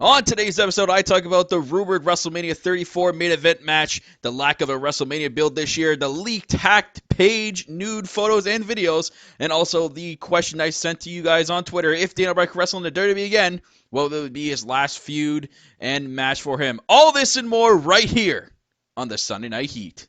On today's episode, I talk about the rumored WrestleMania 34 main event match, the lack of a WrestleMania build this year, the leaked, hacked Paige nude photos and videos, and also the question I sent to you guys on Twitter: if Dana Bryan could wrestle in the WWE again, what would be his last feud and match for him? All this and more right here on the Sunday Night Heat.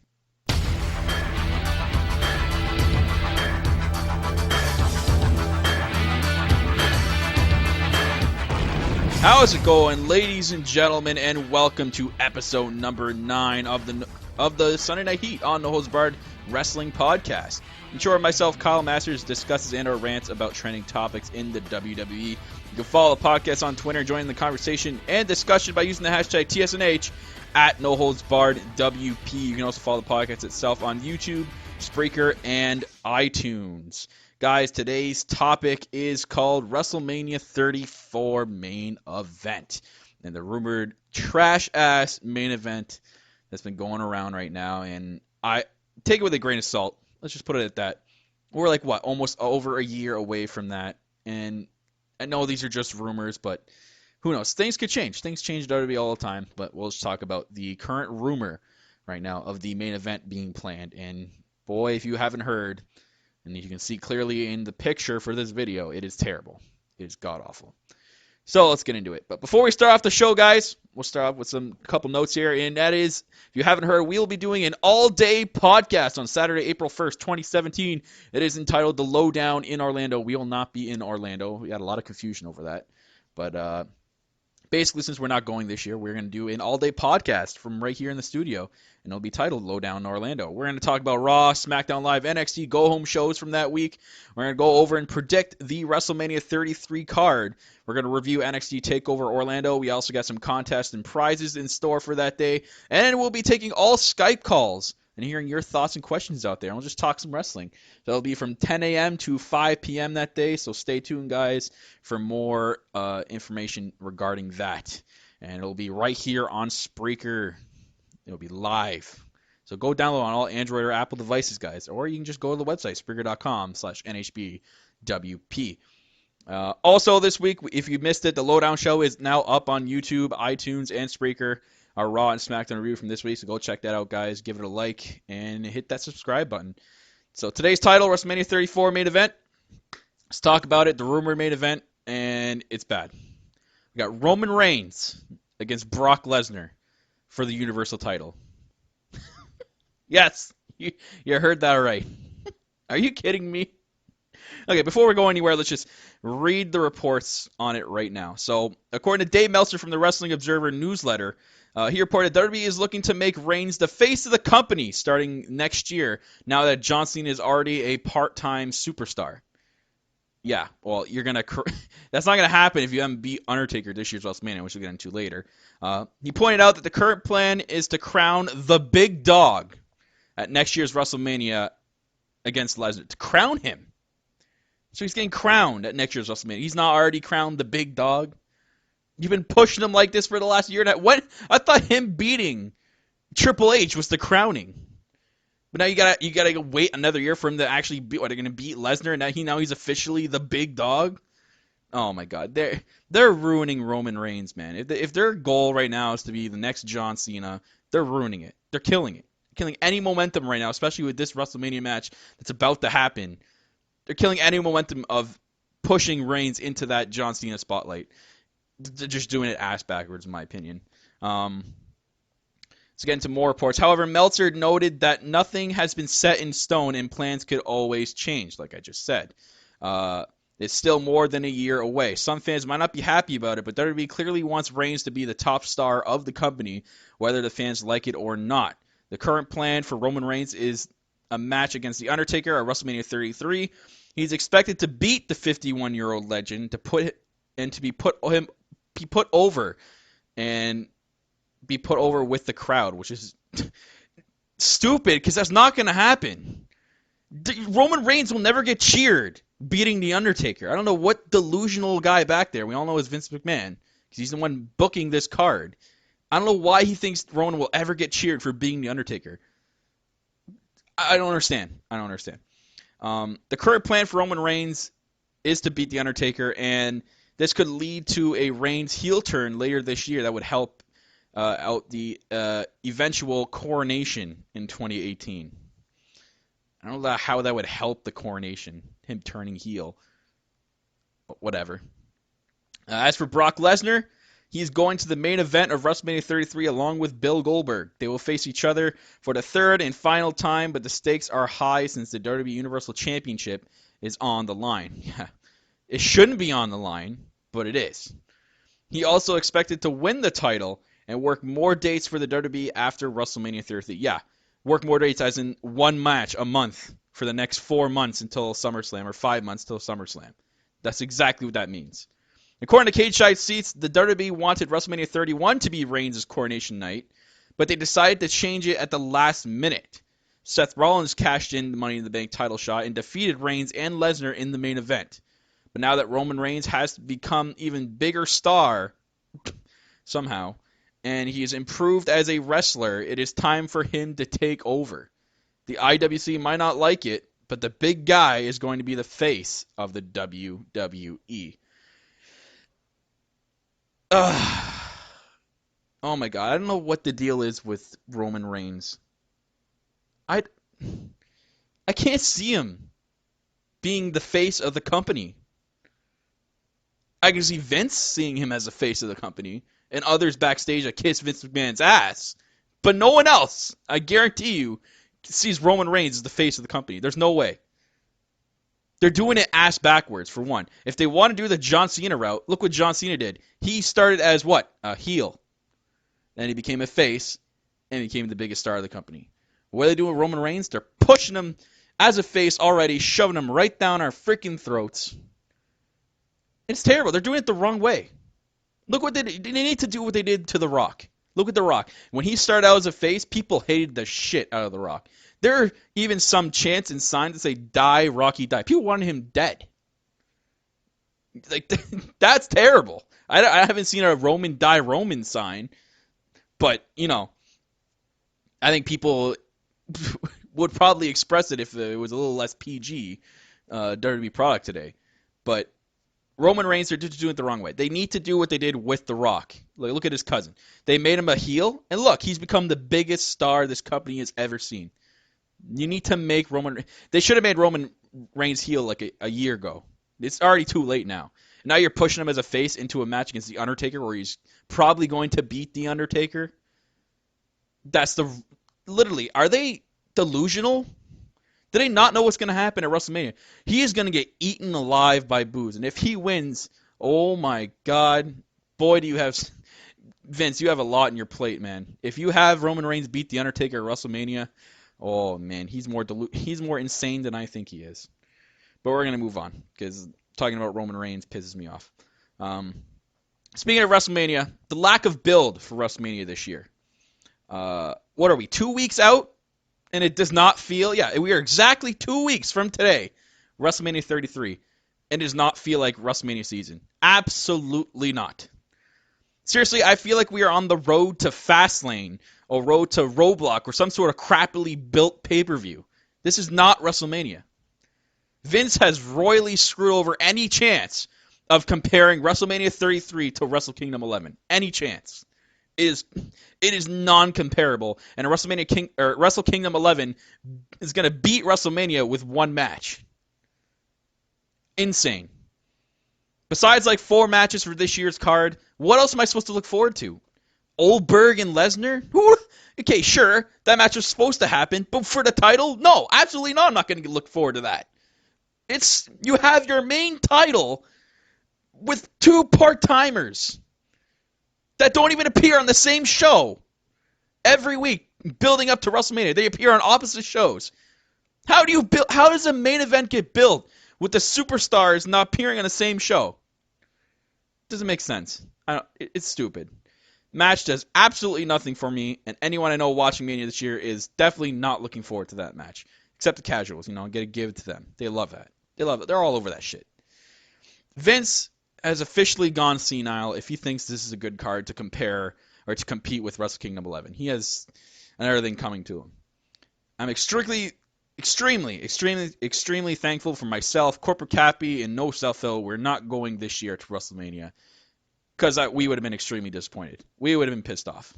How's it going, ladies and gentlemen, and welcome to episode number 9 of the Sunday Night Heat on No Holds Barred Wrestling Podcast. I'm sure myself, Kyle Masters, discusses and or rants about trending topics in the WWE. You can follow the podcast on Twitter, join the conversation and discussion by using the hashtag TSNH at No Holds Barred WP. You can also follow the podcast itself on YouTube, Spreaker, and iTunes. Guys, today's topic is called WrestleMania 34 main event, and the rumored trash-ass main event that's been going around right now, and I take it with a grain of salt. Let's just put it at that. We're like, almost over a year away from that, and I know these are just rumors, but who knows? Things could change. Things change WWE all the time, but we'll just talk about the current rumor right now of the main event being planned, and boy, if you haven't heard, and you can see clearly in the picture for this video, it is terrible. It is god-awful. So let's get into it. But before we start off the show, guys, we'll start off with a couple notes here. And that is, if you haven't heard, we'll be doing an all-day podcast on Saturday, April 1st, 2017. It is entitled The Lowdown in Orlando. We will not be in Orlando. We had a lot of confusion over that. But basically, since we're not going this year, we're going to do an all-day podcast from right here in the studio, and it'll be titled Lowdown in Orlando. We're going to talk about Raw, SmackDown Live, NXT go-home shows from that week. We're going to go over and predict the WrestleMania 33 card. We're going to review NXT TakeOver Orlando. We also got some contests and prizes in store for that day, and we'll be taking all Skype calls and hearing your thoughts and questions out there. And we'll just talk some wrestling. So it'll be from 10 a.m. to 5 p.m. that day, so stay tuned, guys, for more information regarding that. And it'll be right here on Spreaker. It'll be live. So go download on all Android or Apple devices, guys. Or you can just go to the website, Spreaker.com/NHBWP. Also this week, if you missed it, the Lowdown Show is now up on YouTube, iTunes, and Spreaker. Our Raw and SmackDown review from this week, so go check that out, guys. Give it a like and hit that subscribe button. So today's title, WrestleMania 34 main event. Let's talk about it, the rumored main event, and it's bad. We got Roman Reigns against Brock Lesnar for the Universal title. Yes, you heard that right. Are you kidding me? Okay, before we go anywhere, let's just read the reports on it right now. So, according to Dave Meltzer from the Wrestling Observer newsletter, he reported WWE is looking to make Reigns the face of the company starting next year, now that John Cena is already a part-time superstar. Yeah, well, that's not going to happen if you haven't beat Undertaker this year's WrestleMania, which we'll get into later. He pointed out that the current plan is to crown the big dog at next year's WrestleMania against Lesnar. To crown him. So he's getting crowned at next year's WrestleMania. He's not already crowned the big dog. You've been pushing him like this for the last year and a half. What? I thought him beating Triple H was the crowning. But now you gotta wait another year for him to actually beat. What, they're gonna beat Lesnar, and now he's officially the big dog. Oh my God, they're ruining Roman Reigns, man. If their goal right now is to be the next John Cena, they're ruining it. They're killing it. Killing any momentum right now, especially with this WrestleMania match that's about to happen. They're killing any momentum of pushing Reigns into that John Cena spotlight. They're just doing it ass backwards, in my opinion. Let's get into more reports. However, Meltzer noted that nothing has been set in stone and plans could always change, like I just said. It's still more than a year away. Some fans might not be happy about it, but WWE clearly wants Reigns to be the top star of the company, whether the fans like it or not. The current plan for Roman Reigns is a match against The Undertaker at WrestleMania 33. He's expected to beat the 51-year-old legend to be put over with the crowd, which is stupid because that's not going to happen. Roman Reigns will never get cheered beating The Undertaker. I don't know what delusional guy back there. We all know it's Vince McMahon because he's the one booking this card. I don't know why he thinks Roman will ever get cheered for beating The Undertaker. I don't understand. The current plan for Roman Reigns is to beat The Undertaker, and This could lead to a Reigns heel turn later this year that would help out the eventual coronation in 2018. I don't know how that would help the coronation, him turning heel. But whatever. As for Brock Lesnar, he's going to the main event of WrestleMania 33 along with Bill Goldberg. They will face each other for the third and final time, but the stakes are high since the WWE Universal Championship is on the line. Yeah, it shouldn't be on the line, but it is. He also expected to win the title and work more dates for the WWE after WrestleMania 33. Yeah, work more dates as in one match a month for the next 4 months until SummerSlam, or 5 months till SummerSlam. That's exactly what that means. According to Cage Side Seats, the WWE wanted WrestleMania 31 to be Reigns' coronation night, but they decided to change it at the last minute. Seth Rollins cashed in the Money in the Bank title shot and defeated Reigns and Lesnar in the main event. But now that Roman Reigns has become even bigger star, somehow, and he is improved as a wrestler, it is time for him to take over. The IWC might not like it, but the big guy is going to be the face of the WWE. Oh my god, I don't know what the deal is with Roman Reigns. I can't see him being the face of the company. I can see Vince seeing him as the face of the company, and others backstage that kiss Vince McMahon's ass. But no one else, I guarantee you, sees Roman Reigns as the face of the company. There's no way. They're doing it ass backwards, for one. If they want to do the John Cena route, look what John Cena did. He started as what? A heel. Then he became a face, and became the biggest star of the company. What are they doing with Roman Reigns? They're pushing him as a face already, shoving him right down our freaking throats. It's terrible. They're doing it the wrong way. Look what they did. They need to do what they did to The Rock. Look at The Rock. When he started out as a face, people hated the shit out of The Rock. There are even some chants and signs that say, die, Rocky, die. People wanted him dead. Like, that's terrible. I haven't seen a Roman die Roman sign, but, you know, I think people would probably express it if it was a little less PG WWE product today. But Roman Reigns, they're just doing it the wrong way. They need to do what they did with The Rock. Like, look at his cousin. They made him a heel, and look, he's become the biggest star this company has ever seen. You need to make Roman... They should have made Roman Reigns heel like a year ago. It's already too late now. Now you're pushing him as a face into a match against The Undertaker where he's probably going to beat The Undertaker. That's the... Literally, are they delusional? Do they not know what's going to happen at WrestleMania? He is going to get eaten alive by booze. And if he wins, oh my God. Boy, do you have... Vince, you have a lot in your plate, man. If you have Roman Reigns beat The Undertaker at WrestleMania... Oh, man, he's more insane than I think he is. But we're going to move on, because talking about Roman Reigns pisses me off. Speaking of WrestleMania, the lack of build for WrestleMania this year. What are we, 2 weeks out? And it does not feel... Yeah, we are exactly 2 weeks from today, WrestleMania 33. And it does not feel like WrestleMania season. Absolutely not. Seriously, I feel like we are on the road to Fastlane, or road to Roadblock, or some sort of crappily built pay-per-view. This is not WrestleMania. Vince has royally screwed over any chance of comparing WrestleMania 33 to Wrestle Kingdom 11. Any chance. It is non-comparable, and Wrestle Kingdom 11 is going to beat WrestleMania with one match. Insane. Besides like 4 matches for this year's card, what else am I supposed to look forward to? Goldberg and Lesnar? Okay, sure, that match was supposed to happen, but for the title? No, absolutely not. I'm not going to look forward to that. You have your main title with 2 part-timers that don't even appear on the same show every week building up to WrestleMania. They appear on opposite shows. How does a main event get built with the superstars not appearing on the same show? Doesn't make sense. It's stupid. Match does absolutely nothing for me, and anyone I know watching Mania this year is definitely not looking forward to that match. Except the casuals, I gotta give it to them. They love that. They love it. They're all over that shit. Vince has officially gone senile if he thinks this is a good card to compare or to compete with Wrestle Kingdom 11. He has another thing coming to him. I'm extremely extremely thankful for myself, Corporate Cappy, and No Self-Hill. We're not going this year to WrestleMania because we would have been extremely disappointed. We would have been pissed off.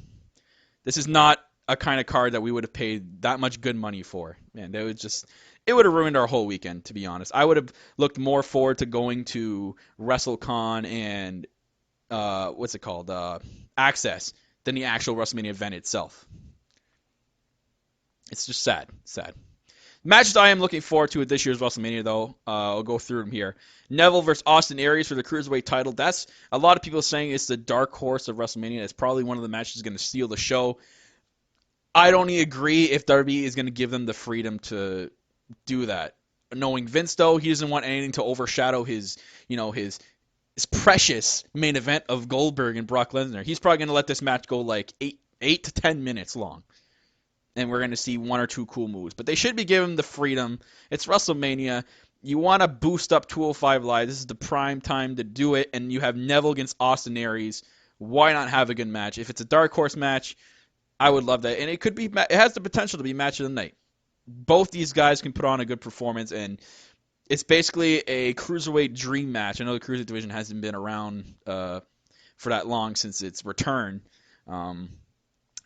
This is not a kind of card that we would have paid that much good money for. Man, it would have ruined our whole weekend, to be honest. I would have looked more forward to going to WrestleCon and what's it called, Access, than the actual WrestleMania event itself. It's just sad. Matches I am looking forward to at this year's WrestleMania, though. I'll go through them here. Neville versus Austin Aries for the Cruiserweight title. That's a lot of people saying it's the dark horse of WrestleMania. It's probably one of the matches going to steal the show. I don't agree if WWE is going to give them the freedom to do that. Knowing Vince, though, he doesn't want anything to overshadow his precious main event of Goldberg and Brock Lesnar. He's probably going to let this match go like 8 to 10 minutes long. And we're going to see one or two cool moves. But they should be given the freedom. It's WrestleMania. You want to boost up 205 Live. This is the prime time to do it. And you have Neville against Austin Aries. Why not have a good match? If it's a dark horse match, I would love that. And it has the potential to be match of the night. Both these guys can put on a good performance. And it's basically a Cruiserweight dream match. I know the Cruiserweight division hasn't been around for that long since its return.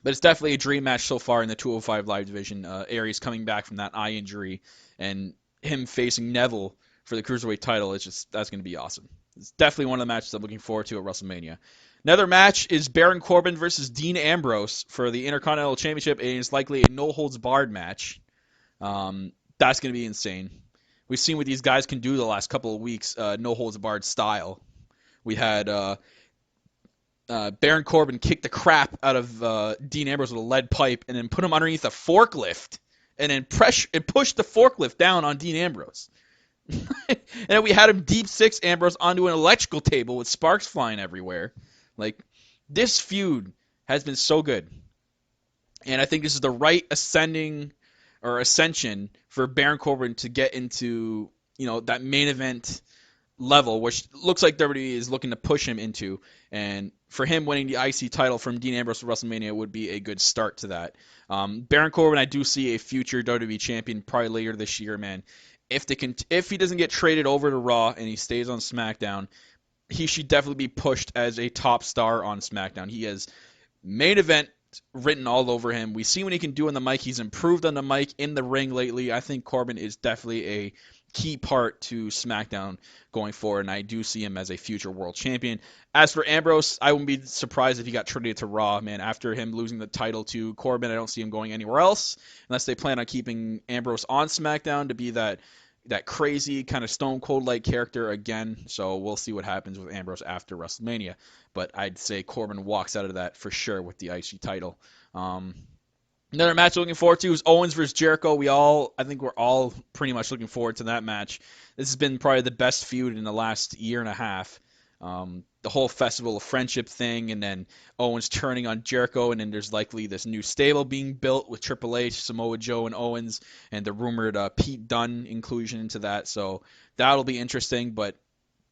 But it's definitely a dream match so far in the 205 Live division. Aries coming back from that eye injury and him facing Neville for the Cruiserweight title. That's going to be awesome. It's definitely one of the matches I'm looking forward to at WrestleMania. Another match is Baron Corbin versus Dean Ambrose for the Intercontinental Championship, and it's likely a no-holds-barred match. That's going to be insane. We've seen what these guys can do the last couple of weeks, no-holds-barred style. We had Baron Corbin kicked the crap out of Dean Ambrose with a lead pipe and then put him underneath a forklift and then pushed the forklift down on Dean Ambrose. And then we had him deep six Ambrose onto an electrical table with sparks flying everywhere. Like, this feud has been so good. And I think this is the right ascension for Baron Corbin to get into, that main event level, which looks like WWE is looking to push him into. And for him winning the IC title from Dean Ambrose for WrestleMania would be a good start to that. Baron Corbin, I do see a future WWE champion probably later this year, man. If he doesn't get traded over to Raw and he stays on SmackDown, he should definitely be pushed as a top star on SmackDown. He has main event written all over him. We see what he can do on the mic. He's improved on the mic in the ring lately. I think Corbin is definitely a key part to SmackDown going forward, and I do see him as a future world champion. As for Ambrose, I wouldn't be surprised if he got traded to Raw, man. After him losing the title to Corbin, I don't see him going anywhere else unless they plan on keeping Ambrose on SmackDown to be that crazy kind of Stone Cold-like character again. So we'll see what happens with Ambrose after WrestleMania. But I'd say Corbin walks out of that for sure with the IC title. Another match looking forward to is Owens versus Jericho. I think we're all pretty much looking forward to that match. This has been probably the best feud in the last year and a half. The whole Festival of Friendship thing, and then Owens turning on Jericho, and then there's likely this new stable being built with Triple H, Samoa Joe, and Owens, and the rumored Pete Dunne inclusion into that. So that'll be interesting, but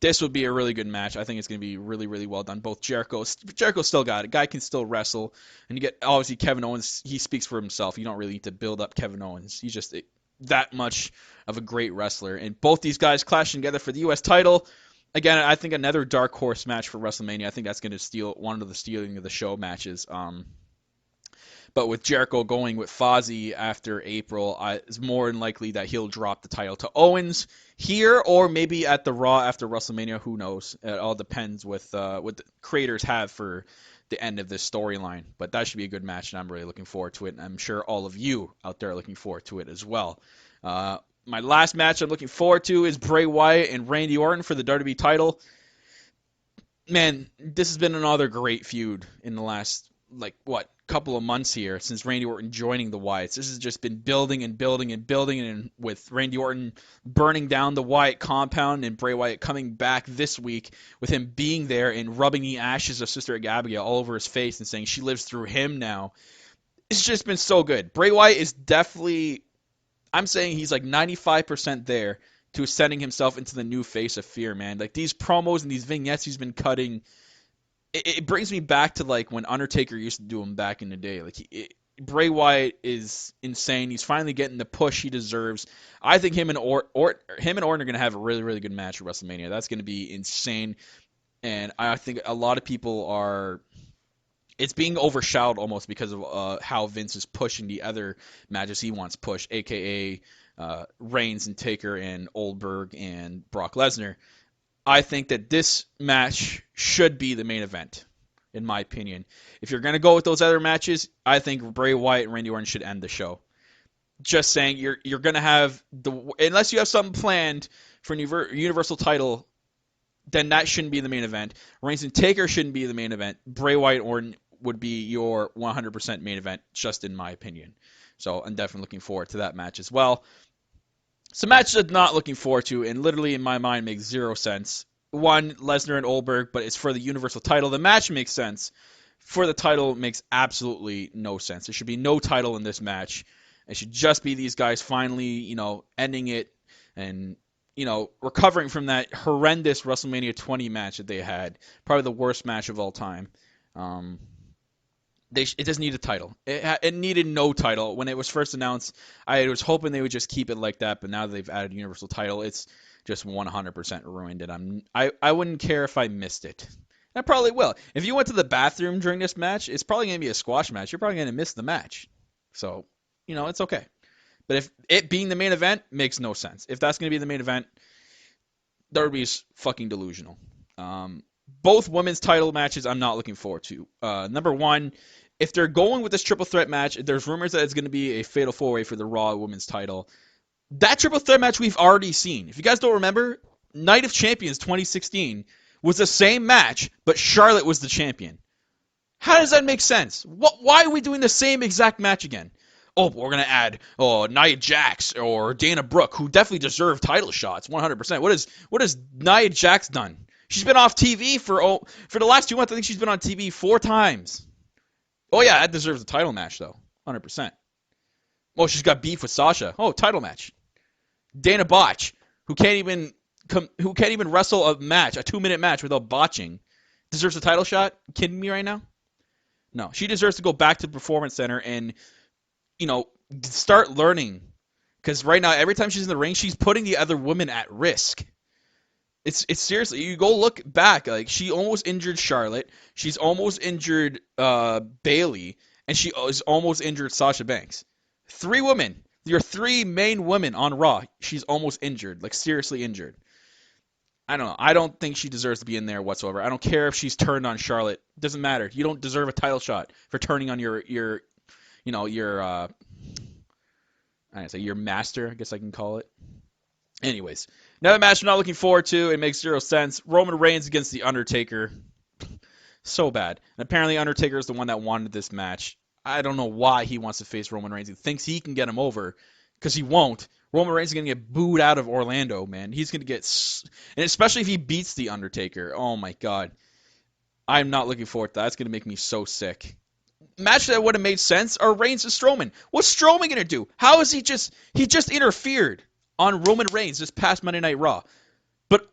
this would be a really good match. I think it's going to be really, really well done. Jericho still got it. Guy can still wrestle. And you get, obviously, Kevin Owens. He speaks for himself. You don't really need to build up Kevin Owens. He's just that much of a great wrestler. And both these guys clashing together for the U.S. title. Again, I think another dark horse match for WrestleMania. I think that's going to steal one of the stealing of the show matches. But with Jericho going with Fozzy after April, it's more than likely that he'll drop the title to Owens here, or maybe at the Raw after WrestleMania. Who knows? It all depends with what the creators have for the end of this storyline. But that should be a good match, and I'm really looking forward to it. And I'm sure all of you out there are looking forward to it as well. My last match I'm looking forward to is Bray Wyatt and Randy Orton for the WWE title. Man, this has been another great feud in the last, couple of months here since Randy Orton joining the Wyatts. This has just been building and building and building, and with Randy Orton burning down the Wyatt compound and Bray Wyatt coming back this week with him being there and rubbing the ashes of Sister Abigail all over his face and saying she lives through him now. It's just been so good. Bray Wyatt is definitely, I'm saying he's like 95% there to ascending himself into the new face of fear, man. Like, these promos and these vignettes he's been cutting, it brings me back to like when Undertaker used to do them back in the day. Like, Bray Wyatt is insane. He's finally getting the push he deserves. I think him and Orton are going to have a really, really good match at WrestleMania. That's going to be insane. And I think a lot of people are. It's being overshadowed almost because of how Vince is pushing the other matches he wants pushed, aka Reigns and Taker and Goldberg and Brock Lesnar. I think that this match should be the main event, in my opinion. If you're going to go with those other matches, I think Bray Wyatt and Randy Orton should end the show. Just saying, you're going to have unless you have something planned for a Universal title, then that shouldn't be the main event. Reigns and Taker shouldn't be the main event. Bray Wyatt and Orton would be your 100% main event, just in my opinion. So I'm definitely looking forward to that match as well. Some matches I'm not looking forward to, and literally in my mind makes zero sense. One, Lesnar and Goldberg, but it's for the Universal title. The match makes sense. For the title, makes absolutely no sense. There should be no title in this match. It should just be these guys finally, ending it and, recovering from that horrendous WrestleMania 20 match that they had. Probably the worst match of all time. It doesn't need a title. It needed no title. When it was first announced, I was hoping they would just keep it like that, but now that they've added a Universal title, it's just 100% ruined it. I wouldn't care if I missed it. I probably will. If you went to the bathroom during this match, it's probably going to be a squash match. You're probably going to miss the match. So, it's okay. But if it being the main event makes no sense. If that's going to be the main event, Derby's fucking delusional. Both women's title matches I'm not looking forward to. Number one, if they're going with this triple threat match, there's rumors that it's going to be a fatal four-way for the Raw women's title. That triple threat match we've already seen. If you guys don't remember, Night of Champions 2016 was the same match, but Charlotte was the champion. How does that make sense? Why are we doing the same exact match again? Oh, we're going to add Nia Jax or Dana Brooke, who definitely deserve title shots, 100%. What has Nia Jax done? She's been off TV for the last 2 months. I think she's been on TV 4 times. Oh, yeah, that deserves a title match, though, 100%. Oh, she's got beef with Sasha. Oh, title match. Dana Botch, who can't even wrestle a 2-minute match without botching, deserves a title shot? You kidding me right now? No, she deserves to go back to the Performance Center and, start learning. Because right now, every time she's in the ring, she's putting the other women at risk. It's seriously, you go look back, like she almost injured Charlotte, she's almost injured Bayley, and she is almost injured Sasha Banks. 3 women, your 3 main women on Raw, she's almost injured, like seriously injured. I don't know. I don't think she deserves to be in there whatsoever. I don't care if she's turned on Charlotte. It doesn't matter. You don't deserve a title shot for turning on your master, I guess I can call it. Anyways, another match I'm not looking forward to. It makes zero sense. Roman Reigns against The Undertaker. So bad. And apparently Undertaker is the one that wanted this match. I don't know why he wants to face Roman Reigns. He thinks he can get him over, because he won't. Roman Reigns is going to get booed out of Orlando, man. He's going to get... And especially if he beats The Undertaker. Oh, my God. I'm not looking forward to that. That's going to make me so sick. Match that would have made sense are Reigns and Strowman. What's Strowman going to do? How is he just interfered on Roman Reigns this past Monday Night Raw. But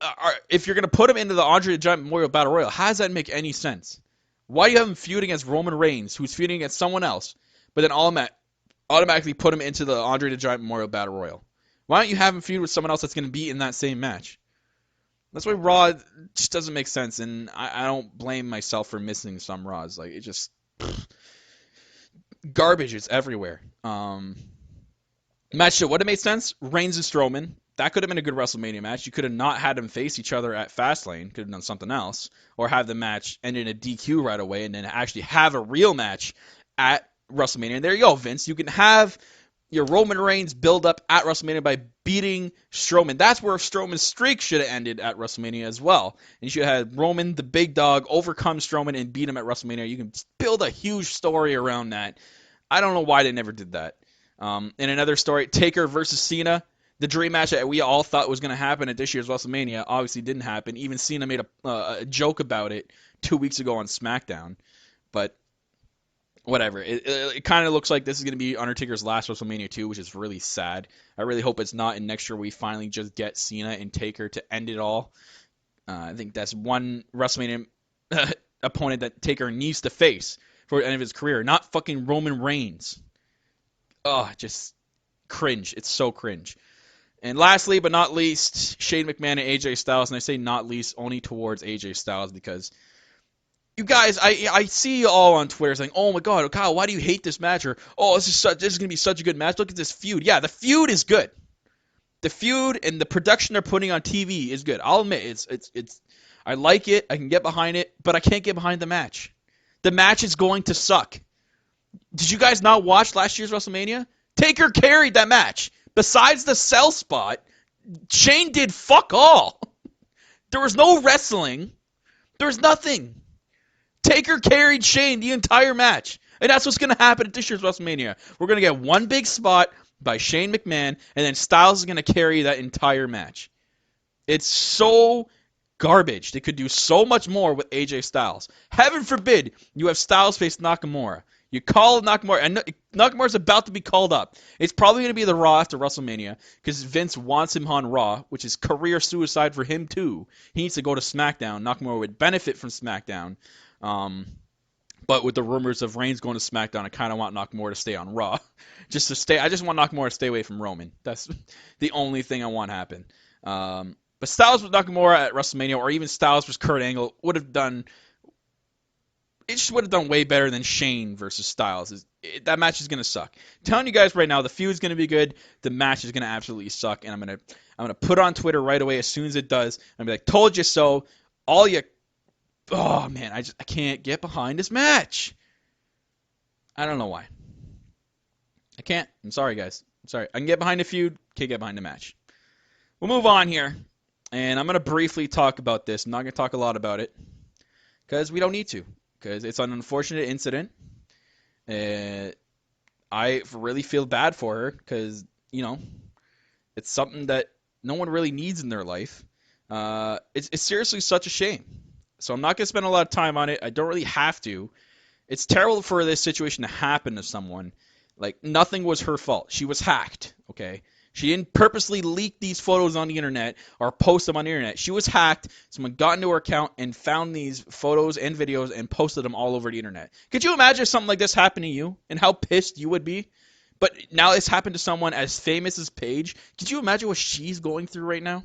if you're going to put him into the Andre the Giant Memorial Battle Royal, how does that make any sense? Why do you have him feuding against Roman Reigns, who's feuding against someone else, but then automatically put him into the Andre the Giant Memorial Battle Royal? Why don't you have him feud with someone else that's going to be in that same match? That's why Raw just doesn't make sense, and I don't blame myself for missing some Raws. Like, it just... garbage is everywhere. Match that would have made sense, Reigns and Strowman. That could have been a good WrestleMania match. You could have not had them face each other at Fastlane. Could have done something else. Or have the match end in a DQ right away and then actually have a real match at WrestleMania. And there you go, Vince. You can have your Roman Reigns build up at WrestleMania by beating Strowman. That's where Strowman's streak should have ended at WrestleMania as well. And you should have had Roman, the big dog, overcome Strowman and beat him at WrestleMania. You can build a huge story around that. I don't know why they never did that. In another story, Taker versus Cena, the dream match that we all thought was going to happen at this year's WrestleMania, obviously didn't happen. Even Cena made a joke about it 2 weeks ago on SmackDown. But whatever. It kind of looks like this is going to be Undertaker's last WrestleMania 2, which is really sad. I really hope it's not, and next year we finally just get Cena and Taker to end it all. I think that's one WrestleMania opponent that Taker needs to face for the end of his career, not fucking Roman Reigns. Oh, just cringe. It's so cringe. And lastly, but not least, Shane McMahon and AJ Styles. And I say not least only towards AJ Styles because you guys, I see you all on Twitter saying, oh my God, Kyle, why do you hate this match? Or, oh, this is going to be such a good match. Look at this feud. Yeah, the feud is good. The feud and the production they're putting on TV is good. I'll admit, it's I like it. I can get behind it, but I can't get behind the match. The match is going to suck. Did you guys not watch last year's WrestleMania? Taker carried that match. Besides the sell spot, Shane did fuck all. There was no wrestling. There was nothing. Taker carried Shane the entire match. And that's what's going to happen at this year's WrestleMania. We're going to get one big spot by Shane McMahon, and then Styles is going to carry that entire match. It's so garbage. They could do so much more with AJ Styles. Heaven forbid you have Styles face Nakamura. You call Nakamura, and Nakamura's about to be called up. It's probably going to be the Raw after WrestleMania because Vince wants him on Raw, which is career suicide for him too. He needs to go to SmackDown. Nakamura would benefit from SmackDown. But with the rumors of Reigns going to SmackDown, I kind of want Nakamura to stay on Raw. I just want Nakamura to stay away from Roman. That's the only thing I want to happen. But Styles with Nakamura at WrestleMania, or even Styles versus Kurt Angle, would have done way better than Shane versus Styles. That match is going to suck. I'm telling you guys right now, the feud is going to be good. The match is going to absolutely suck, and I'm gonna put it on Twitter right away as soon as it does. I'm gonna be like, told you so. Oh man, I can't get behind this match. I don't know why. I can't. I'm sorry, guys. I'm sorry. I can get behind the feud. Can't get behind the match. We'll move on here, and I'm gonna briefly talk about this. I'm not gonna talk a lot about it because we don't need to. Because it's an unfortunate incident. I really feel bad for her because, it's something that no one really needs in their life. It's seriously such a shame. So I'm not going to spend a lot of time on it. I don't really have to. It's terrible for this situation to happen to someone. Like, nothing was her fault. She was hacked, okay? She didn't purposely leak these photos on the internet or post them on the internet. She was hacked. Someone got into her account and found these photos and videos and posted them all over the internet. Could you imagine if something like this happened to you and how pissed you would be? But now it's happened to someone as famous as Paige. Could you imagine what she's going through right now?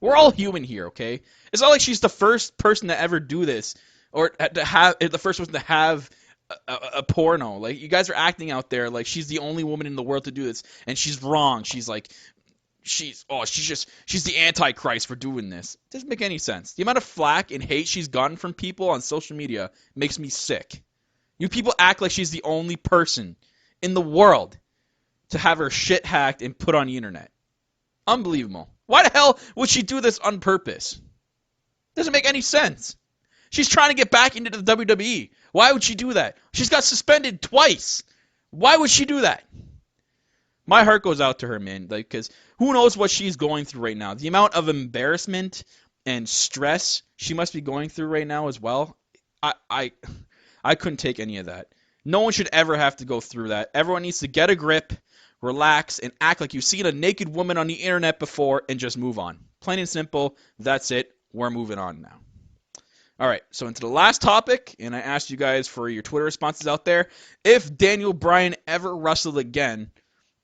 We're all human here, okay? It's not like she's the first person to ever do this or to have the first person to have a porno. Like, you guys are acting out there like she's the only woman in the world to do this, and she's wrong. She's the Antichrist for doing this. It doesn't make any sense. The amount of flack and hate she's gotten from people on social media makes me sick. You people act like she's the only person in the world to have her shit hacked and put on the internet. Unbelievable. Why the hell would she do this on purpose? Doesn't make any sense. She's trying to get back into the WWE. Why would she do that? She's got suspended twice. Why would she do that? My heart goes out to her, man. Like, because who knows what she's going through right now. The amount of embarrassment and stress she must be going through right now as well. I couldn't take any of that. No one should ever have to go through that. Everyone needs to get a grip, relax, and act like you've seen a naked woman on the internet before and just move on. Plain and simple. That's it. We're moving on now. All right, so into the last topic, and I asked you guys for your Twitter responses out there. If Daniel Bryan ever wrestled again,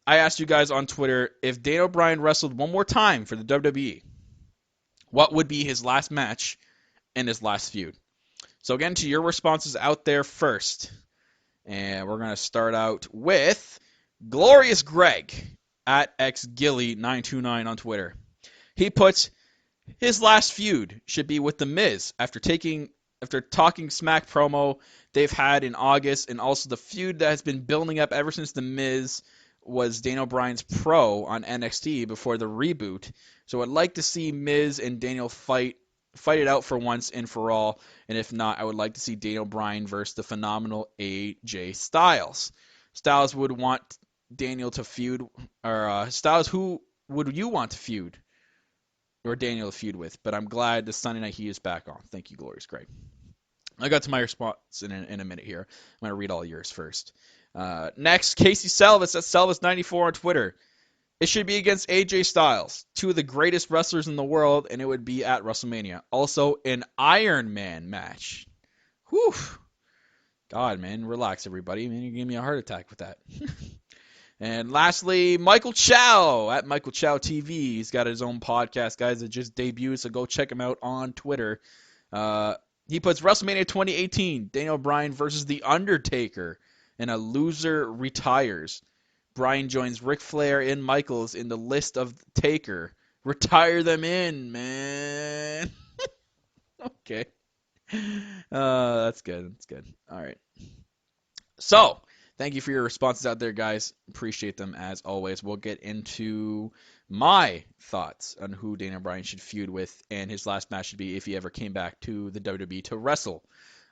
I asked you guys on Twitter, if Daniel Bryan wrestled one more time for the WWE, what would be his last match and his last feud? So again, to your responses out there first. And we're going to start out with Glorious Greg at xgilly929 on Twitter. He puts, his last feud should be with The Miz after talking smack promo they've had in August, and also the feud that has been building up ever since The Miz was Daniel Bryan's pro on NXT before the reboot. So I'd like to see Miz and Daniel fight it out for once and for all, and if not, I would like to see Daniel Bryan versus the phenomenal AJ Styles. Styles would want Daniel to feud, or Styles, who would you want to feud? Or Daniel to feud with, but I'm glad the Sunday Night Heat is back on. Thank you, Glorious Greg. I got to my response in a minute here. I'm going to read all yours first. Next, Casey Salvis at Salvis94 on Twitter. It should be against AJ Styles, two of the greatest wrestlers in the world, and it would be at WrestleMania. Also, an Iron Man match. Whew. God, man, relax, everybody. Man, you're giving me a heart attack with that. And lastly, Michael Chow at Michael Chow TV. He's got his own podcast, guys, that just debuted, so go check him out on Twitter. He puts WrestleMania 2018, Daniel Bryan versus The Undertaker, and a loser retires. Bryan joins Ric Flair and Michaels in the list of Taker. Retire them in, man. Okay. That's good. That's good. All right. So, thank you for your responses out there, guys. Appreciate them as always. We'll get into my thoughts on who Daniel Bryan should feud with, and his last match should be if he ever came back to the WWE to wrestle.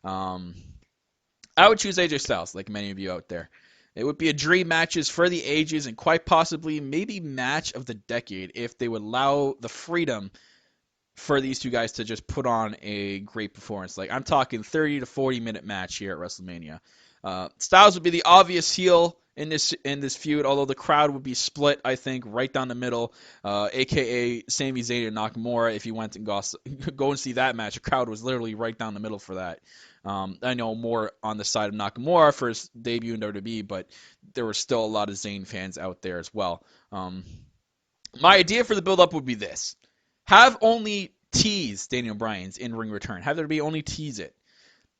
I would choose AJ Styles, like many of you out there. It would be a dream matches for the ages and quite possibly maybe match of the decade if they would allow the freedom for these two guys to just put on a great performance. Like, I'm talking 30 to 40 minute match here at WrestleMania. Styles would be the obvious heel in this feud, although the crowd would be split, I think, right down the middle, a.k.a. Sami Zayn and Nakamura. If you went and go and see that match, the crowd was literally right down the middle for that. I know more on the side of Nakamura for his debut in WWE, but there were still a lot of Zayn fans out there as well. My idea for the build-up would be this. Have only tease Daniel Bryan's in-ring return. Have there be only tease it.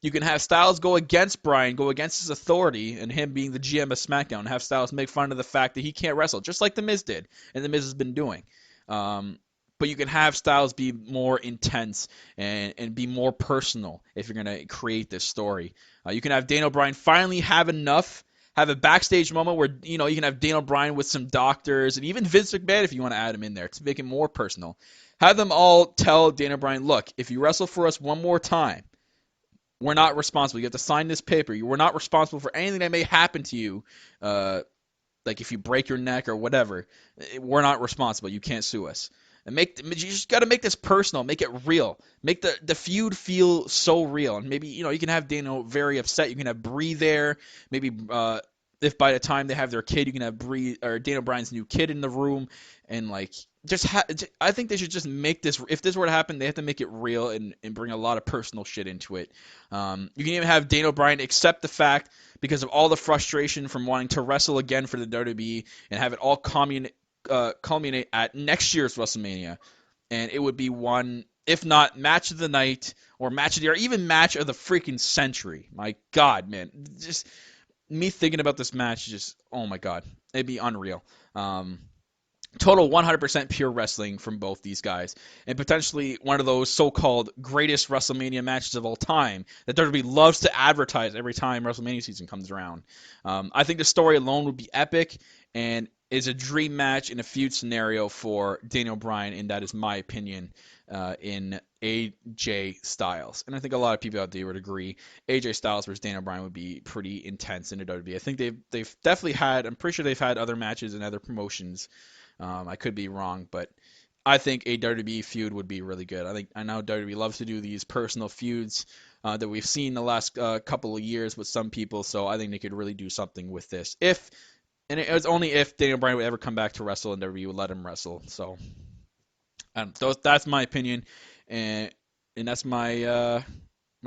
You can have Styles go against Bryan, go against his authority, and him being the GM of SmackDown, have Styles make fun of the fact that he can't wrestle, just like The Miz did, and The Miz has been doing. But you can have Styles be more intense and be more personal if you're going to create this story. You can have Daniel Bryan finally have a backstage moment where, you can have Daniel Bryan with some doctors and even Vince McMahon if you want to add him in there to make it more personal. Have them all tell Daniel Bryan, look, if you wrestle for us one more time, we're not responsible. You have to sign this paper. We're not responsible for anything that may happen to you. Like if you break your neck or whatever, we're not responsible. You can't sue us. And you just got to make this personal. Make it real. Make the feud feel so real. And maybe, you can have Daniel very upset. You can have Brie there. Maybe if by the time they have their kid, you can have Brie or Daniel Bryan's new kid in the room. And like, I think they should just make this. If this were to happen, they have to make it real and bring a lot of personal shit into it. You can even have Daniel Bryan accept the fact because of all the frustration from wanting to wrestle again for the WWE and have it all culminate at next year's WrestleMania, and it would be one, if not match of the night or match of the year, even match of the freaking century. My God, man, just me thinking about this match, just oh my God, it'd be unreal. Total 100% pure wrestling from both these guys, and potentially one of those so-called greatest WrestleMania matches of all time that WWE loves to advertise every time WrestleMania season comes around. I think the story alone would be epic and is a dream match in a feud scenario for Daniel Bryan, and that is my opinion in AJ Styles. And I think a lot of people out there would agree AJ Styles versus Daniel Bryan would be pretty intense in the WWE. I think they've definitely had, I'm pretty sure they've had other matches in other promotions. I could be wrong, but I think a WWE feud would be really good. I know WWE loves to do these personal feuds that we've seen the last couple of years with some people, so I think they could really do something with this. And it was only if Daniel Bryan would ever come back to wrestle and WWE would let him wrestle. So that's my opinion, and that's my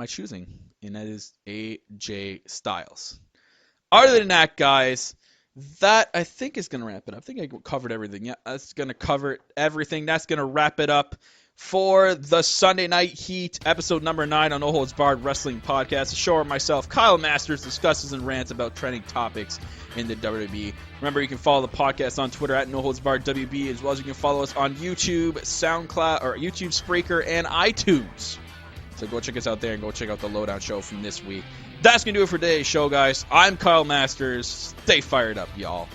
choosing, and that is AJ Styles. Other than that, guys, that I think is going to wrap it up. I think I covered everything. Yeah, that's going to cover everything. That's going to wrap it up for the Sunday Night Heat, episode number 9 on No Holds Barred Wrestling Podcast. The show where myself, Kyle Masters, discusses and rants about trending topics in the WWE. Remember, you can follow the podcast on Twitter at No Holds Barred WB, as well as you can follow us on YouTube, SoundCloud, or YouTube, Spreaker, and iTunes. So go check us out there and go check out the Lowdown show from this week. That's going to do it for today's show, guys. I'm Kyle Masters. Stay fired up, y'all.